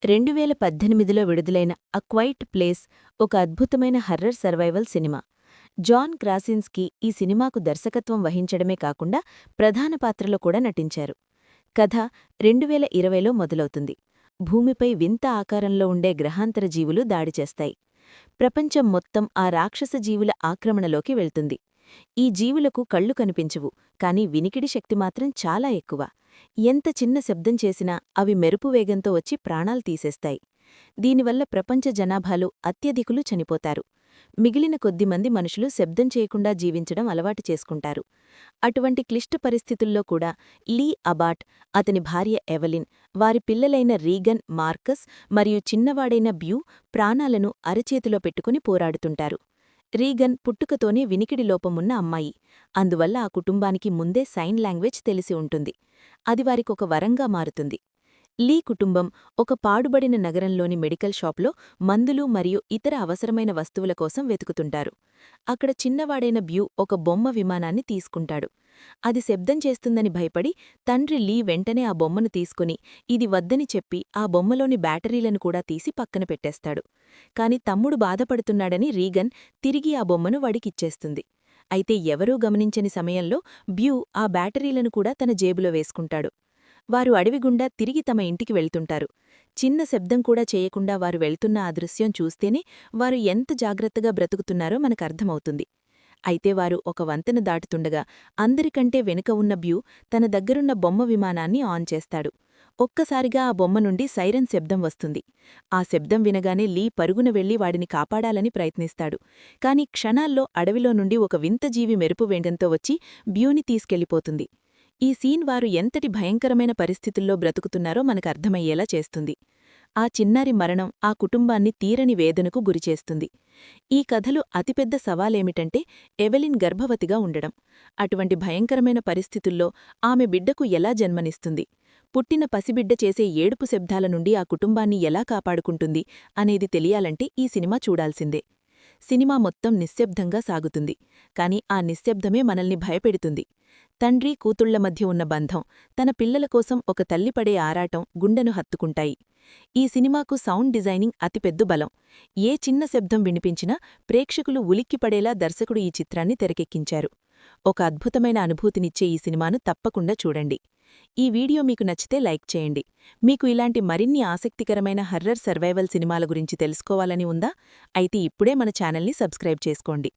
2018లో విడుదలైన అ quiet place ఒక అద్భుతమైన హర్రర్ సర్వైవల్ సినిమా. జాన్ క్రాసిన్స్కీ ఈ సినిమాకు దర్శకత్వం వహించడమే కాకుండా ప్రధాన పాత్రలో కూడా నటించారు. కథ 2020లో మొదలవుతుంది. భూమిపై వింత ఆకారంలో ఉండే గ్రహాంతర జీవులు దాడి చేస్తాయి. ప్రపంచం మొత్తం ఆ రాక్షస జీవుల ఆక్రమణలోకి వెళ్తుంది. ఈ జీవులకు కళ్ళు కనిపించవు, కానీ వినికిడి శక్తి మాత్రం చాలా ఎక్కువ. ఎంత చిన్న శబ్దం చేసినా అవి మెరుపు వేగంతో వచ్చి ప్రాణాలు తీసేస్తాయి. దీనివల్ల ప్రపంచ జనాభాలో అత్యధికులు చనిపోతారు. మిగిలిన కొద్దిమంది మనుషులు శబ్దం చేయకుండా జీవించడం అలవాటు చేసుకుంటారు. అటువంటి క్లిష్ట పరిస్థితుల్లో కూడా లీ అబాట్, అతని భార్య ఎవలిన్, వారి పిల్లలైన రీగన్, మార్కస్ మరియు చిన్నవాడైన బ్యూ ప్రాణాలను అరచేతిలో పెట్టుకుని పోరాడుతుంటారు. రీగన్ పుట్టుకతోనే వినికిడి లోపమున్న అమ్మాయి. అందువల్ల ఆ కుటుంబానికి ముందే సైన్ లాంగ్వేజ్ తెలిసి ఉంటుంది. అది వారికొక వరంగా మారుతుంది. లీ కుటుంబం ఒక పాడుబడిన నగరంలోని మెడికల్ షాప్లో మందులు మరియు ఇతర అవసరమైన వస్తువుల కోసం వెతుకుతుంటారు. అక్కడ చిన్నవాడైన బ్యూ ఒక బొమ్మ విమానాన్ని తీసుకుంటాడు. అది శబ్దం చేస్తుందని భయపడి తండ్రి లీ వెంటనే ఆ బొమ్మను తీసుకుని ఇది వద్దని చెప్పి ఆ బొమ్మలోని బ్యాటరీలను కూడా తీసి పక్కన పెట్టేస్తాడు. కాని తమ్ముడు బాధపడుతున్నాడని రీగన్ తిరిగి ఆ బొమ్మను వాడికిచ్చేస్తుంది. అయితే ఎవరూ గమనించని సమయంలో బ్యూ ఆ బ్యాటరీలను కూడా తన జేబులో వేసుకుంటాడు. వారు అడవిగుండా తిరిగి తమ ఇంటికి వెళ్తుంటారు. చిన్న శబ్దం కూడా చేయకుండా వారు వెళ్తున్న ఆ దృశ్యం చూస్తేనే వారు ఎంత జాగ్రత్తగా బ్రతుకుతున్నారో మనకర్థమవుతుంది. అయితే వారు ఒక వంతెన దాటుతుండగా అందరికంటే వెనుక ఉన్న బ్యూ తన దగ్గరున్న బొమ్మ విమానాన్ని ఆన్ చేస్తాడు. ఒక్కసారిగా ఆ బొమ్మ నుండి సైరన్ శబ్దం వస్తుంది. ఆ శబ్దం వినగానే లీ పరుగున వెళ్లి వాడిని కాపాడాలని ప్రయత్నిస్తాడు. కాని క్షణాల్లో అడవిలో నుండి ఒక వింత జీవి మెరుపు వేగంతో వచ్చి బ్యూని తీసుకెళ్లిపోతుంది. ఈ సీన్ వారు ఎంతటి భయంకరమైన పరిస్థితుల్లో బ్రతుకుతున్నారో మనకర్థమయ్యేలా చేస్తుంది. ఆ చిన్నారి మరణం ఆ కుటుంబాన్ని తీరని వేదనకు గురిచేస్తుంది. ఈ కథలో అతిపెద్ద సవాలేమిటంటే ఎవలిన్ గర్భవతిగా ఉండడం. అటువంటి భయంకరమైన పరిస్థితుల్లో ఆమె బిడ్డకు ఎలా జన్మనిస్తుంది, పుట్టిన పసిబిడ్డ చేసే ఏడుపు శబ్దాల నుండి ఆ కుటుంబాన్ని ఎలా కాపాడుకుంటుంది అనేది తెలియాలంటే ఈ సినిమా చూడాల్సిందే. సినిమా మొత్తం నిశ్శబ్దంగా సాగుతుంది, కాని ఆ నిశ్శబ్దమే మనల్ని భయపెడుతుంది. తండ్రి కూతుళ్ల మధ్య ఉన్న బంధం, తన పిల్లల కోసం ఒక తల్లి పడే ఆరాటం గుండెను హత్తుకుంటాయి. ఈ సినిమాకు సౌండ్ డిజైనింగ్ అతిపెద్ద బలం. ఏ చిన్న శబ్దం వినిపించినా ప్రేక్షకులు ఉలిక్కిపడేలా దర్శకుడు ఈ చిత్రాన్ని తెరకెక్కించారు. ఒక అద్భుతమైన అనుభూతినిచ్చే ఈ సినిమాను తప్పకుండా చూడండి. ఈ వీడియో మీకు నచ్చితే లైక్ చేయండి. మీకు ఇలాంటి మరిన్ని ఆసక్తికరమైన హర్రర్ సర్వైవల్ సినిమాల గురించి తెలుసుకోవాలని ఉందా? అయితే ఇప్పుడే మన ఛానల్ని సబ్స్క్రైబ్ చేసుకోండి.